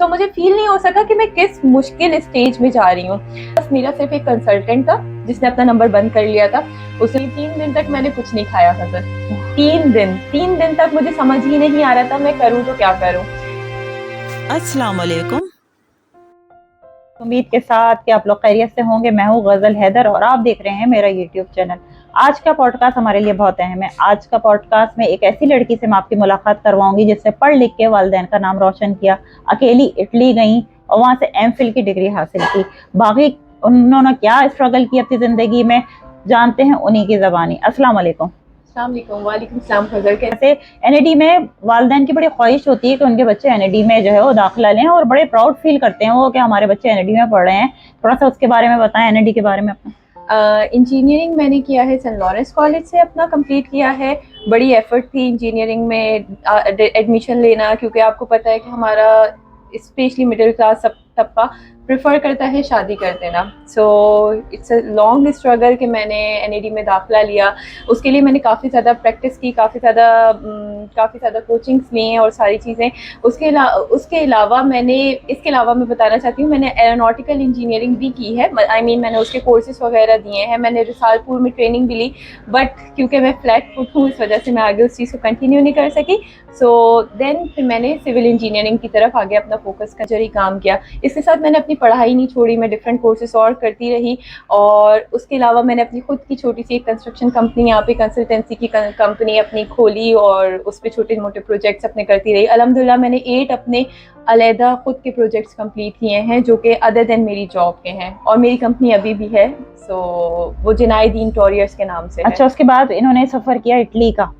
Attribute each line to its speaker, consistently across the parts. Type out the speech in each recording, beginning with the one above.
Speaker 1: सो मुझे फील नहीं हो सका कि मैं किस मुश्किल स्टेज में जा रही हूँ। बस मेरा सिर्फ एक कंसल्टेंट था जिसने अपना नंबर बंद कर लिया था। उसे 3 दिन तक मैंने कुछ नहीं खाया था सर। 3 दिन तक मुझे समझ ही नहीं आ रहा था मैं करूँ तो क्या करूँ।
Speaker 2: अस्सलाम वालेकुम।
Speaker 3: उम्मीद के साथ कि आप लोग खैरियत से होंगे। मैं हूँ गजल हैदर और आप देख रहे हैं मेरा यूट्यूब चैनल। आज का पॉडकास्ट हमारे लिए बहुत अहम है। आज का पॉडकास्ट में एक ऐसी लड़की से मैं आपकी मुलाकात करवाऊंगी जिससे पढ़ लिख के वालिदैन का नाम रोशन किया, अकेली इटली गई और वहां से एमफिल की डिग्री हासिल की। बाकी उन्होंने क्या स्ट्रगल की अपनी जिंदगी में, जानते हैं उन्हीं की जबानी। अस्सलाम वालेकुम।
Speaker 1: वालेकुम सलाम फजल।
Speaker 3: जैसे एनएडी में वालिदैन की बड़ी ख्वाहिश होती है कि उनके बच्चे एनएडी में जो है वो दाखिला लें और बड़े प्राउड फील करते हैं वो कि हमारे बच्चे एनएडी में पढ़ रहे हैं। थोड़ा सा उसके बारे में बताएं, एनएडी के बारे में अपना।
Speaker 1: इंजीनियरिंग मैंने किया है सेंट लॉरेंस कॉलेज से अपना कंप्लीट किया है। बड़ी एफर्ट थी इंजीनियरिंग में एडमिशन लेना, क्योंकि आपको पता है कि हमारा स्पेशली मिडिल क्लास तबका प्रेफर करता है शादी कर देना। So it's a long struggle कि मैंने एनएडी में दाखिला लिया। उसके लिए मैंने काफ़ी ज़्यादा प्रैक्टिस की, काफ़ी ज़्यादा कोचिंग्स ली हैं और सारी चीज़ें। इसके अलावा मैं बताना चाहती हूँ, मैंने एरोनॉटिकल इंजीनियरिंग भी की है। मैंने उसके कोर्सेज वगैरह दिए हैं। मैंने रिसालपुर में ट्रेनिंग भी ली, बट क्योंकि मैं फ्लैट फुट हूँ इस वजह से मैं आगे उस चीज़ को कंटिन्यू नहीं कर सकी। सो देन फिर मैंने सिविल इंजीनियरिंग की तरफ आगे अपना फोकस का जरिए काम किया। इसके साथ मैंने अपनी पढ़ाई नहीं छोड़ी, मैं डिफरेंट कोर्सेज और करती रही। और उसके अलावा मैंने अपनी खुद की छोटी सी एक कंस्ट्रक्शन कंपनी, यहाँ पे कंसल्टेंसी की कंपनी अपनी खोली और उस पर छोटे मोटे प्रोजेक्ट्स अपने करती रही। अल्हम्दुलिल्लाह मैंने 8 अपने अलहदा खुद के प्रोजेक्ट्स कंप्लीट किए हैं जो कि अदर देन मेरी जॉब के हैं, और मेरी कंपनी अभी भी है। सो वो जुनाइदीन टॉरियर्स के नाम से है।
Speaker 3: अच्छा, उसके बाद इन्होंने सफर किया इटली का।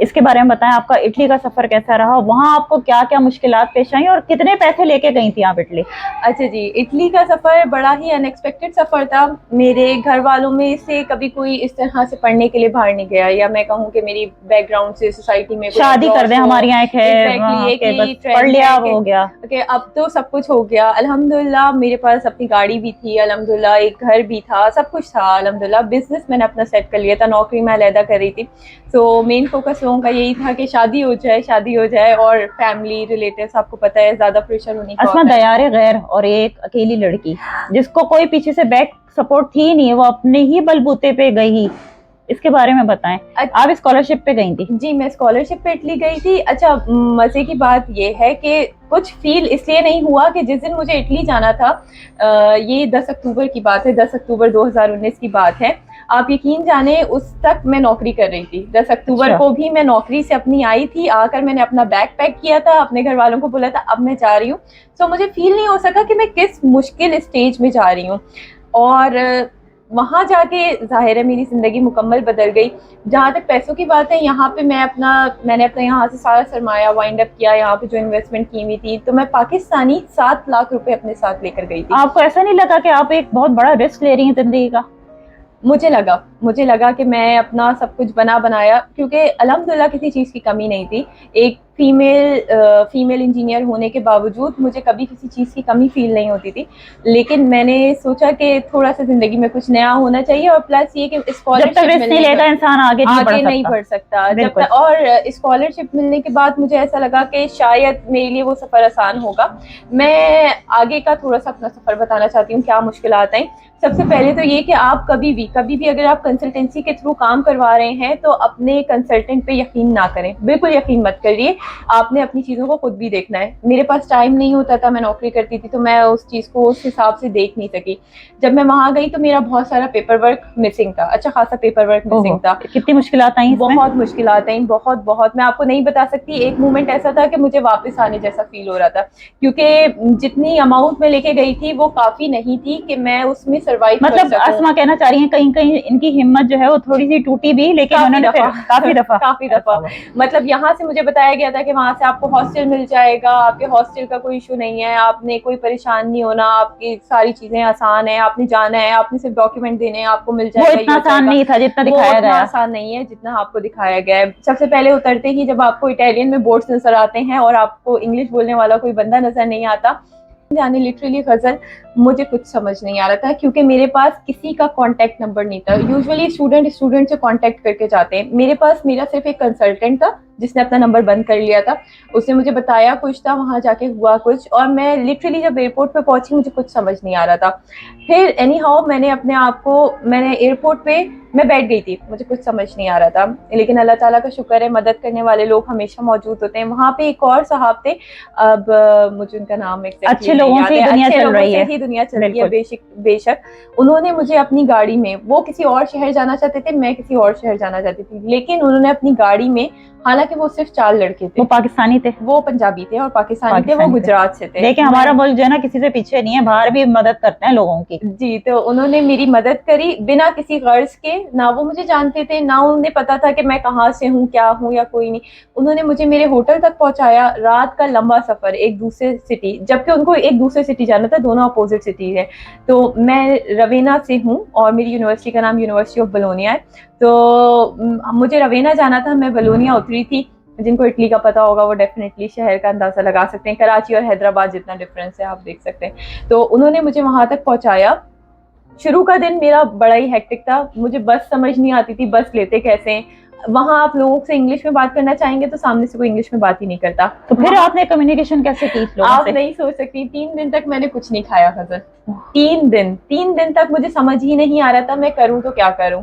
Speaker 3: इसके बारे में बताएं, आपका इटली का सफर कैसा रहा, वहां आपको क्या क्या मुश्किलात पेश आई और कितने पैसे लेके गई थी आप इटली?
Speaker 1: अच्छा जी, इटली का सफ़र बड़ा ही अनएक्सपेक्टेड सफ़र था। मेरे घर वालों में से कभी कोई इस तरह से पढ़ने के लिए बाहर नहीं गया, या मैं कहूँ कि मेरी बैकग्राउंड से सोसाइटी में
Speaker 3: शादी कर दें, हमारी यहाँ एक है
Speaker 1: कि
Speaker 3: बस पढ़ लिया हो गया
Speaker 1: कि अब तो सब कुछ हो गया। अल्हम्दुलिल्लाह मेरे पास अपनी गाड़ी भी थी, अल्हम्दुलिल्लाह एक घर भी था, सब कुछ था अल्हम्दुलिल्लाह। बिजनेस मैंने अपना सेट कर लिया था, नौकरी मैं अलहदा कर रही थी। तो मेन फोकस लोगों का यही था कि शादी हो जाए और फैमिली रिलेटिव्स, आपको पता है ज़्यादा प्रेशर होने का
Speaker 3: असमा दयारे गैर और एक अकेली लड़की जिसको कोई पीछे से बैक सपोर्ट थी नहीं, वो अपने ही बलबूते पे गई। इसके बारे में बताएं। आप स्कॉलरशिप पे गई थी?
Speaker 1: जी, मैं स्कॉलरशिप पे इटली गई थी। अच्छा, मज़े की बात ये है कि कुछ फील इसलिए नहीं हुआ कि जिस दिन मुझे इटली जाना था, ये 10 अक्टूबर की बात है, 10 अक्टूबर 2019 की बात है। आप यकीन जाने उस तक मैं नौकरी कर रही थी। 10 अक्टूबर को भी मैं नौकरी से अपनी आई थी, आकर मैंने अपना बैग पैक किया था, अपने घर वालों को बोला था अब मैं जा रही हूँ। सो मुझे फील नहीं हो सका कि मैं किस मुश्किल स्टेज में जा रही हूँ। और वहाँ जाके ज़ाहिर है मेरी ज़िंदगी मुकम्मल बदल गई। जहाँ तक पैसों की बात है, यहाँ पे मैंने अपना यहाँ से सारा सरमाया वाइंड अप किया। यहाँ पे जो इन्वेस्टमेंट की हुई थी, तो मैं पाकिस्तानी 7 लाख रुपए अपने साथ लेकर गई थी।
Speaker 3: आपको ऐसा नहीं लगा कि आप एक बहुत बड़ा रिस्क ले रही हैं जिंदगी का?
Speaker 1: मुझे लगा कि मैं अपना सब कुछ बनाया, क्योंकि अल्हम्दुलिल्लाह किसी चीज़ की कमी नहीं थी। एक फीमेल इंजीनियर होने के बावजूद मुझे कभी किसी चीज़ की कमी फील नहीं होती थी। लेकिन मैंने सोचा कि थोड़ा सा ज़िंदगी में कुछ नया होना चाहिए, और प्लस ये कि
Speaker 3: स्कॉलरशिप लेगा इंसान आगे
Speaker 1: नहीं बढ़ सकता जब तक। और स्कॉलरशिप मिलने के बाद मुझे ऐसा लगा कि शायद मेरे लिए वो सफ़र आसान होगा। मैं आगे का थोड़ा सा अपना सफ़र बताना चाहती हूँ, क्या मुश्किलात आई। सबसे पहले तो ये कि आप कभी भी अगर आप कंसल्टेंसी के थ्रू काम करवा रहे हैं तो अपने कंसल्टेंट पे यकीन ना करें, बिल्कुल यकीन मत करिए। आपने अपनी चीज़ों को खुद भी देखना है। मेरे पास टाइम नहीं होता था, मैं नौकरी करती थी, तो मैं उस चीज़ को उस हिसाब से देख नहीं सकी। जब मैं वहाँ गई तो मेरा बहुत सारा पेपर वर्क मिसिंग था, अच्छा खासा पेपर वर्क मिसिंग था।
Speaker 3: कितनी मुश्किलात आई?
Speaker 1: बहुत मुश्किलात आई, बहुत। मैं आपको नहीं बता सकती। एक मोमेंट ऐसा था कि मुझे वापस आने जैसा फील हो रहा था, क्योंकि जितनी अमाउंट में लेके गई थी वो काफ़ी नहीं थी कि मैं उसमें सर्वाइव कर सकूं।
Speaker 3: असमा कहना चाह रही हैं कहीं इनकी हिम्मत जो है वो थोड़ी सी टूटी भी, लेकिन उन्होंने काफी दफा
Speaker 1: मतलब यहाँ से मुझे बताया गया था कि वहाँ से आपको हॉस्टल मिल जाएगा, आपके हॉस्टल का कोई इशू नहीं है, आपने कोई परेशान नहीं होना, आपकी सारी चीजें आसान है, आपने जाना है, आपने सिर्फ डॉक्यूमेंट देने हैं, आपको मिल जाएगा।
Speaker 3: वो इतना आसान नहीं था जितना दिखाया गया।
Speaker 1: आसान नहीं है जितना आपको दिखाया गया है। सबसे पहले उतरते ही जब आपको इटालियन में बोर्ड्स नजर आते हैं और आपको इंग्लिश बोलने वाला कोई बंदा नजर नहीं आता, जाने लिटरली गजल मुझे कुछ समझ नहीं आ रहा था, क्योंकि मेरे पास किसी का कांटेक्ट नंबर नहीं था। यूजुअली स्टूडेंट से कांटेक्ट करके जाते हैं, मेरे पास मेरा सिर्फ एक कंसल्टेंट था जिसने अपना नंबर बंद कर लिया था। उसने मुझे बताया कुछ था, वहाँ जाके हुआ कुछ, और मैं लिटरली जब एयरपोर्ट पे पहुंची मुझे कुछ समझ नहीं आ रहा था। फिर एनी हाउ मैंने एयरपोर्ट पे मैं बैठ गई थी, मुझे कुछ समझ नहीं आ रहा था, लेकिन अल्लाह ताला का शुक्र है, मदद करने वाले लोग हमेशा मौजूद होते हैं। वहाँ पे एक और साहब थे, अब मुझे उनका नाम
Speaker 3: अच्छे लोगों से ही दुनिया चल रही है,
Speaker 1: ही दुनिया चल रही है, बेशक। उन्होंने मुझे अपनी गाड़ी में, वो किसी और शहर जाना चाहते थे, मैं किसी और शहर जाना चाहती थी, लेकिन उन्होंने अपनी गाड़ी में, हालांकि वो सिर्फ 4 लड़के थे,
Speaker 3: वो पाकिस्तानी थे,
Speaker 1: वो पंजाबी थे और पाकिस्तानी थे, वो गुजरात से थे।
Speaker 3: देखिए हमारा मुल्क जो है ना किसी से पीछे नहीं है, बाहर भी मदद करते हैं लोगों की।
Speaker 1: जी, तो उन्होंने मेरी मदद करी बिना किसी गर्ज के, ना वो मुझे जानते थे, ना उन्हें पता था कि मैं कहाँ से हूँ, क्या हूँ या कोई नहीं। उन्होंने मुझे मेरे होटल तक पहुंचाया, रात का लंबा सफर एक दूसरे सिटी, जबकि उनको एक दूसरे सिटी जाना था, दोनों अपोजिट सिटी है। तो मैं रवेना से हूँ और मेरी यूनिवर्सिटी का नाम यूनिवर्सिटी ऑफ बलोनिया है। तो मुझे रवेना जाना था, मैं बलोनिया उतरी थी। जिनको इटली का पता होगा वो डेफिनेटली शहर का अंदाजा लगा सकते हैं, कराची और हैदराबाद जितना डिफरेंस है आप देख सकते हैं। तो उन्होंने मुझे वहां तक पहुंचाया। शुरू का दिन मेरा बड़ा ही हेक्टिक था, मुझे बस समझ नहीं आती थी, बस लेते कैसे हैं। वहां आप लोगों से इंग्लिश में बात करना चाहेंगे तो सामने से कोई इंग्लिश में बात ही नहीं करता।
Speaker 3: तो फिर आपने कम्युनिकेशन कैसे की लोगों
Speaker 1: आप
Speaker 3: से?
Speaker 1: नहीं सोच सकती, 3 दिन तक मैंने कुछ नहीं खाया गजल। 3 दिन तक मुझे समझ ही नहीं आ रहा था मैं करूं तो क्या करूं।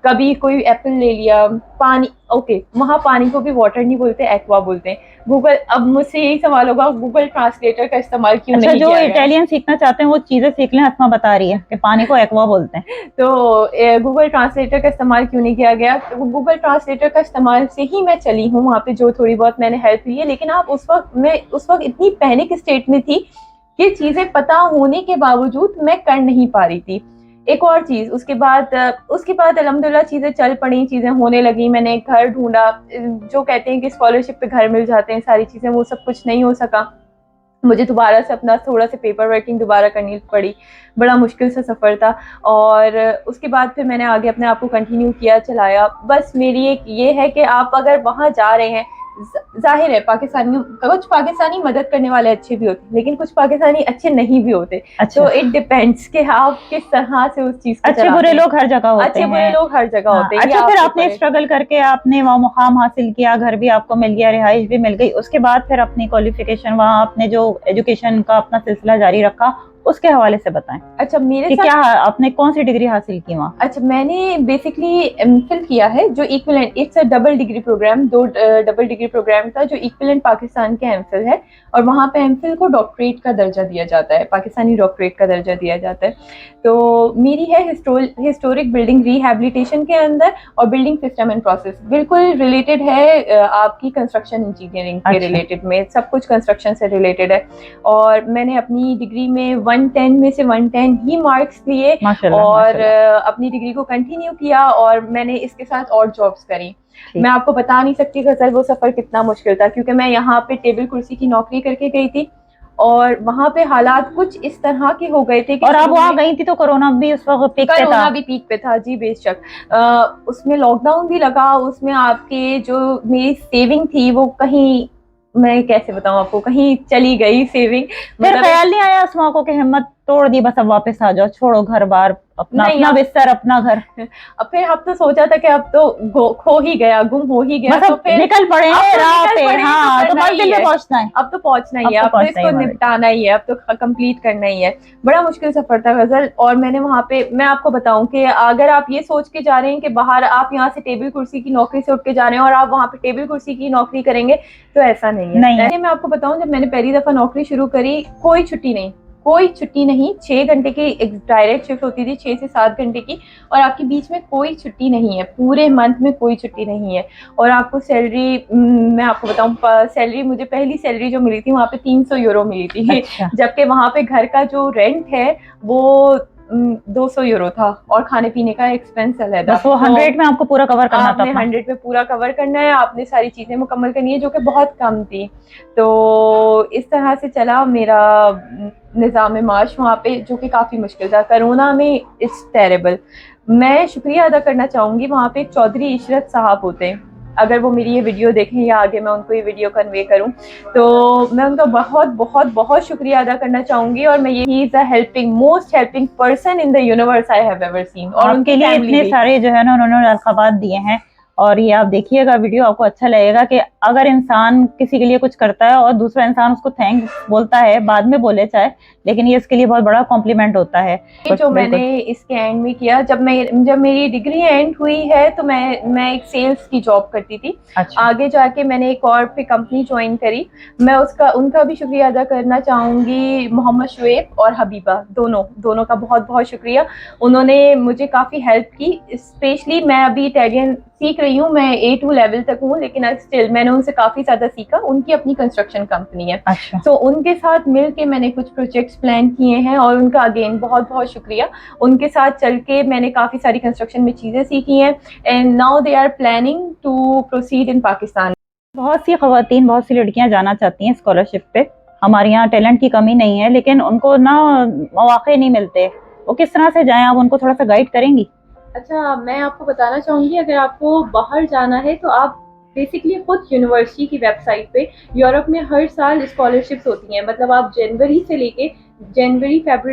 Speaker 1: कभी कोई एप्पल ले लिया, पानी, ओके वहाँ पानी को भी वाटर नहीं बोलते, एक्वा बोलते हैं। गूगल, अब मुझसे यही सवाल होगा गूगल ट्रांसलेटर का इस्तेमाल क्यों नहीं किया
Speaker 3: जो इटालियन सीखना चाहते हैं वो चीजें सीख लें, अस्मा बता रही है कि पानी को एक्वा बोलते हैं।
Speaker 1: तो गूगल ट्रांसलेटर का इस्तेमाल क्यों नहीं किया गया? तो गूगल ट्रांसलेटर का इस्तेमाल से ही मैं चली हूँ वहाँ पे, जो थोड़ी बहुत मैंने हेल्प ली है। लेकिन आप उस वक्त इतनी पैनिक स्टेट में थी कि चीजें पता होने के बावजूद मैं कर नहीं पा रही थी। एक और चीज, उसके बाद अल्हम्दुलिल्लाह चीजें चल पड़ी, चीजें होने लगी, मैंने घर ढूंढा। जो कहते हैं कि स्कॉलरशिप पे घर मिल जाते हैं, सारी चीजें, वो सब कुछ नहीं हो सका। मुझे दोबारा से अपना थोड़ा सा पेपर वर्किंग दोबारा करनी पड़ी, बड़ा मुश्किल सा सफ़र था। और उसके बाद फिर मैंने आगे अपने आप को कंटिन्यू किया, चलाया। बस मेरी एक ये है कि आप अगर वहाँ जा रहे हैं, जाहिर है कुछ पाकिस्तानी मदद करने वाले अच्छे भी होते, लेकिन कुछ पाकिस्तानी अच्छे नहीं भी होते।
Speaker 3: अच्छा।
Speaker 1: तो इट डिपेंड्स कि आप किस तरह से उस चीज को
Speaker 3: अच्छे बुरे लोग हर जगह होते हैं।
Speaker 1: अच्छे बुरे लोग हर जगह होते हैं।
Speaker 3: अच्छा, फिर आपने स्ट्रगल करके आपने वहाँ मुकाम हासिल किया, घर भी आपको मिल गया, रिहाइश भी मिल गई, उसके बाद फिर अपनी क्वालिफिकेशन, वहाँ आपने जो एजुकेशन का अपना सिलसिला जारी रखा, उसके हवाले से बताएं।
Speaker 1: अच्छा, मेरे साथ
Speaker 3: क्या आपने कौन सी डिग्री हासिल की वहाँ?
Speaker 1: अच्छा, मैंने बेसिकली एमफिल किया है, जो equivalent, it's a double degree programme, 2 double degree programme था, जो इक्विवेलेंट पाकिस्तान के एमफिल है। और वहाँ पे एमफिल को डॉक्टरेट का दर्जा दिया जाता है, पाकिस्तानी डॉक्टरेट का दर्जा दिया जाता है। तो मेरी है हिस्टोरिक बिल्डिंग रिहैबिलिटेशन के अंदर, और बिल्डिंग सिस्टम एंड प्रोसेस बिल्कुल रिलेटेड है आपकी कंस्ट्रक्शन इंजीनियरिंग के रिलेटेड में, सब कुछ कंस्ट्रक्शन से रिलेटेड है। और मैंने अपनी डिग्री में 110 में से 110 ही मार्क्स लिए, और अपनी डिग्री को कंटिन्यू किया, और मैंने इसके साथ और जॉब्स करी। मैं आपको बता नहीं सकती गजल वो सफर कितना मुश्किल था, क्योंकि मैं यहाँ पे टेबल कुर्सी की नौकरी करके गई थी, और वहाँ पे हालात कुछ इस तरह के हो गए थे कि,
Speaker 3: और आप वहाँ गई थी तो कोरोना भी उस वक्त पीक पे था?
Speaker 1: कोरोना भी पीक पे था जी, बेशक। उसमें लॉकडाउन भी लगा, उसमें आपके जो मेरी सेविंग थी वो कहीं, मैं कैसे बताऊं आपको, कहीं चली गई सेविंग।
Speaker 3: फिर ख्याल नहीं आया अस्मा को कि हिम्मत तोड़ दी, बस अब वापस आ जाओ, छोड़ो घर बार, अपना बिस्तर, अपना घर?
Speaker 1: अब फिर अब तो सोचा था कि अब तो खो ही गया, गुम हो ही गया, तो फिर
Speaker 3: निकल पड़े राह पे। हाँ, तो मंजिल पे पहुंचना है,
Speaker 1: अब तो पहुंचना ही है, अब तो इसको निपटाना ही है, अब तो कंप्लीट करना ही है। बड़ा मुश्किल सफर था गजल। और मैंने वहाँ पे, मैं आपको बताऊं कि अगर आप ये सोच के जा रहे हैं कि बाहर आप यहाँ से टेबल कुर्सी की नौकरी से उठ के जा रहे हैं और आप वहाँ पे टेबल कुर्सी की नौकरी करेंगे, तो ऐसा नहीं है। मैं आपको बताऊं, जब मैंने पहली दफा नौकरी शुरू करी, कोई छुट्टी नहीं, 6 घंटे की एक डायरेक्ट शिफ्ट होती थी, 6 से 7 घंटे की, और आपके बीच में कोई छुट्टी नहीं है, पूरे मंथ में कोई छुट्टी नहीं है। और आपको सैलरी, मैं आपको बताऊं, सैलरी, मुझे पहली सैलरी जो मिली थी वहाँ पे 300 यूरो मिली थी।
Speaker 3: अच्छा।
Speaker 1: जबकि वहाँ पे घर का जो रेंट है वो 200 यूरो था, और खाने पीने का एक्सपेंस अलग था।
Speaker 3: तो 100 में आपको पूरा कवर करना था?
Speaker 1: आपने 100 में पूरा कवर करना है, आपने सारी चीजें मुकम्मल करनी है, जो कि बहुत कम थी। तो इस तरह से चला मेरा निज़ाम माश वहाँ पे, जो कि काफ़ी मुश्किल था। कोरोना में इट्स टेरेबल। मैं शुक्रिया अदा करना चाहूँगी, वहाँ पे एक चौधरी इशरत साहब होते हैं, अगर वो मेरी ये वीडियो देखें या आगे मैं उनको ये वीडियो कन्वे करूं, तो मैं उनका बहुत बहुत बहुत शुक्रिया अदा करना चाहूँगी। और मैं ये he is the most helping person in the universe I have ever seen. और
Speaker 3: उनके लिए इतने सारे जो है ना उन्होंने अलखबात दिए हैं। और ये आप देखिएगा वीडियो, आपको अच्छा लगेगा कि अगर इंसान किसी के लिए कुछ करता है और दूसरा इंसान उसको थैंक्स बोलता है, बाद में बोले चाहे, लेकिन ये इसके लिए बहुत बड़ा कॉम्प्लीमेंट होता है।
Speaker 1: जो मैंने इसके एंड में किया, जब मेरी डिग्री एंड हुई है तो मैं एक सेल्स की जॉब करती थी।
Speaker 3: अच्छा।
Speaker 1: आगे जाके मैंने एक और पे कंपनी ज्वाइन करी। मैं उनका भी शुक्रिया अदा करना चाहूँगी। मोहम्मद शुएब और हबीबा, दोनों का बहुत बहुत शुक्रिया। उन्होंने मुझे काफ़ी हेल्प की। स्पेशली मैं अभी इटालियन सीख रही हूँ, मैं A2 लेवल तक हूँ, लेकिन स्टिल मैंने उनसे काफ़ी ज़्यादा सीखा। उनकी अपनी कंस्ट्रक्शन कंपनी है।
Speaker 3: अच्छा।
Speaker 1: तो उनके साथ मिल के मैंने कुछ प्रोजेक्ट्स प्लान किए हैं और उनका अगेन बहुत बहुत शुक्रिया। उनके साथ चल के मैंने काफ़ी सारी कंस्ट्रक्शन में चीज़ें सीखी हैं and now they are planning to proceed in Pakistan.
Speaker 3: बहुत सी ख़वातीन, बहुत सी लड़कियां जाना चाहती हैं स्कॉलरशिप पे। हमारे यहाँ टैलेंट की कमी नहीं है, लेकिन उनको ना मौके नहीं मिलते। वो किस तरह से जाएं, आप उनको थोड़ा सा गाइड करेंगी?
Speaker 1: अच्छा, मैं आपको बताना चाहूँगी, अगर आपको बाहर जाना है तो आप बेसिकली खुद यूनिवर्सिटी की वेबसाइट पे, यूरोप में हर साल स्कॉलरशिप्स होती हैं। मतलब आप फरवरी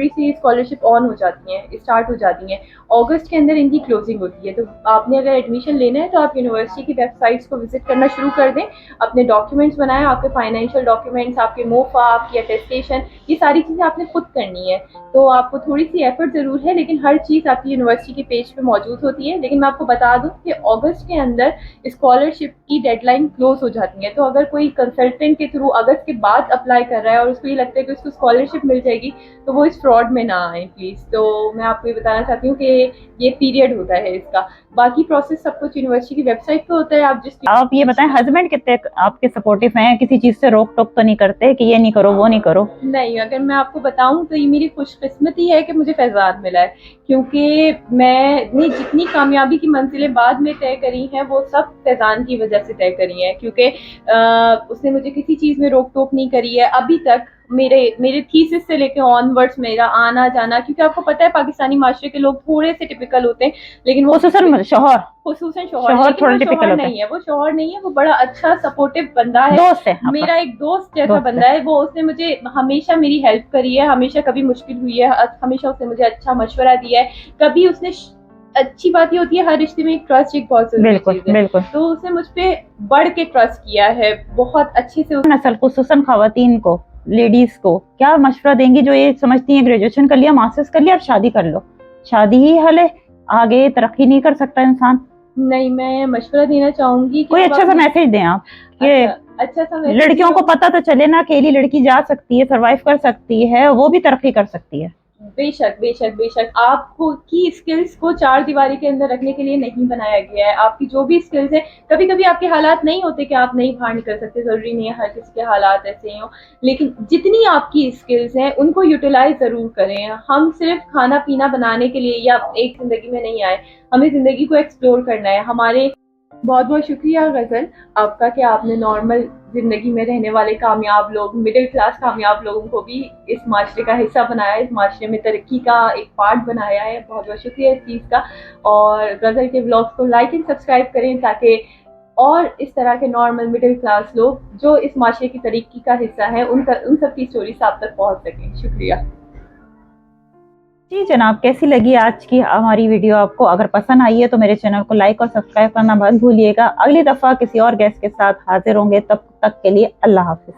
Speaker 1: से स्कॉलरशिप ऑन हो जाती हैं, स्टार्ट हो जाती हैं। अगस्त के अंदर इनकी क्लोजिंग होती है। तो आपने अगर एडमिशन लेना है तो आप यूनिवर्सिटी की वेबसाइट्स को विजिट करना शुरू कर दें। अपने डॉक्यूमेंट्स बनाएं, आपके फाइनेंशियल डॉक्यूमेंट्स, आपके मोफा, आपकी अटेस्टेशन, ये सारी चीज़ें आपने खुद करनी है। तो आपको थोड़ी सी एफर्ट ज़रूर है, लेकिन हर चीज़ आपकी यूनिवर्सिटी के पेज पे मौजूद होती है। लेकिन मैं आपको बता दूं कि अगस्त के अंदर स्कॉलरशिप की डेडलाइन क्लोज हो जाती है। तो अगर कोई कंसल्टेंट के थ्रू अगस्त के बाद अप्लाई कर रहा है और उसको ये लगता है कि उसको स्कॉलरशिप मिल जाएगी, तो वो इस फ्रॉड में ना आए प्लीज़। तो मैं आपको ये बताना चाहती हूँ कि ये पीरियड होता है इसका। बाकी प्रोसेस सब कुछ यूनिवर्सिटी की वेबसाइट पे होता है।
Speaker 3: आप ये बताएं, हस्बैंड कितने आपके सपोर्टिव हैं? किसी चीज से रोक टोक तो नहीं करते कि ये नहीं करो वो नहीं करो?
Speaker 1: नहीं, अगर मैं आपको बताऊं तो ये मेरी खुशकिस्मती है कि मुझे फैजान मिला है, क्योंकि मैंने जितनी कामयाबी की मंजिलें बाद में तय करी हैं वो सब फैजान की वजह से तय करी हैं। क्योंकि उसने मुझे किसी चीज़ में रोक टोक नहीं करी है अभी तक। मेरे थीसिस से लेके ऑनवर्ड्स मेरा आना जाना, क्योंकि आपको पता है पाकिस्तानी माशरे के लोग थोड़े से टिपिकल होते हैं, लेकिन वो
Speaker 3: खुसूसन शोहर
Speaker 1: शोहर
Speaker 3: थोड़ा टिपिकल
Speaker 1: नहीं है। वो शोहर नहीं है, वो बड़ा अच्छा सपोर्टिव बंदा है,
Speaker 3: दोस्त है,
Speaker 1: मेरा एक दोस्त जैसा बंदा है वो। उसने मुझे हमेशा मेरी हेल्प करी है, हमेशा कभी मुश्किल हुई है हमेशा उसने मुझे अच्छा मशवरा दिया है। कभी उसने अच्छी बात ये होती है हर रिश्ते में एक ट्रस्ट एक बहुत जरूरी चीज है। तो उसने मुझ पे बढ़ के ट्रस्ट किया है बहुत अच्छे से।
Speaker 3: नस्ल खुसूसन खवातीन को, लेडीज को क्या मशवरा देंगी जो ये समझती हैं ग्रेजुएशन कर लिया, मास्टर्स कर लिया, अब शादी कर लो, शादी ही हल है, आगे तरक्की नहीं कर सकता इंसान?
Speaker 1: नहीं, मैं मशवरा देना चाहूंगी कि
Speaker 3: कोई अच्छा सा मैसेज दें आप। ये
Speaker 1: अच्छा सा
Speaker 3: लड़कियों को पता तो चले ना, अकेली लड़की जा सकती है, सरवाइव कर सकती है, वो भी तरक्की कर सकती है।
Speaker 1: बेशक बेशक बेशक। आपको की स्किल्स को चार दीवारी के अंदर रखने के लिए नहीं बनाया गया है। आपकी जो भी स्किल्स है, कभी कभी आपके हालात नहीं होते कि आप नहीं बाहर निकल सकते, जरूरी नहीं है हर किसी के हालात ऐसे ही हो, लेकिन जितनी आपकी स्किल्स हैं उनको यूटिलाइज जरूर करें। हम सिर्फ खाना पीना बनाने के लिए या एक जिंदगी में नहीं आए, हमें जिंदगी को एक्सप्लोर करना है। हमारे बहुत बहुत शुक्रिया गजल आपका कि आपने नॉर्मल जिंदगी में रहने वाले कामयाब लोग, मिडिल क्लास कामयाब लोगों को भी इस माशरे का हिस्सा बनाया, इस माशरे में तरक्की का एक पार्ट बनाया है। बहुत बहुत शुक्रिया इस चीज़ का। और गजल के व्लॉग्स को लाइक एंड सब्सक्राइब करें ताकि और इस तरह के नॉर्मल मिडिल क्लास लोग जो इस माशरे की तरक्की का हिस्सा है उन सब की स्टोरीज आप तक पहुँच सकें। शुक्रिया
Speaker 3: जी जनाब, कैसी लगी आज की हमारी वीडियो आपको? अगर पसंद आई है तो मेरे चैनल को लाइक और सब्सक्राइब करना मत भूलिएगा। अगली दफ़ा किसी और गेस्ट के साथ हाजिर होंगे, तब तक के लिए अल्लाह हाफिज़।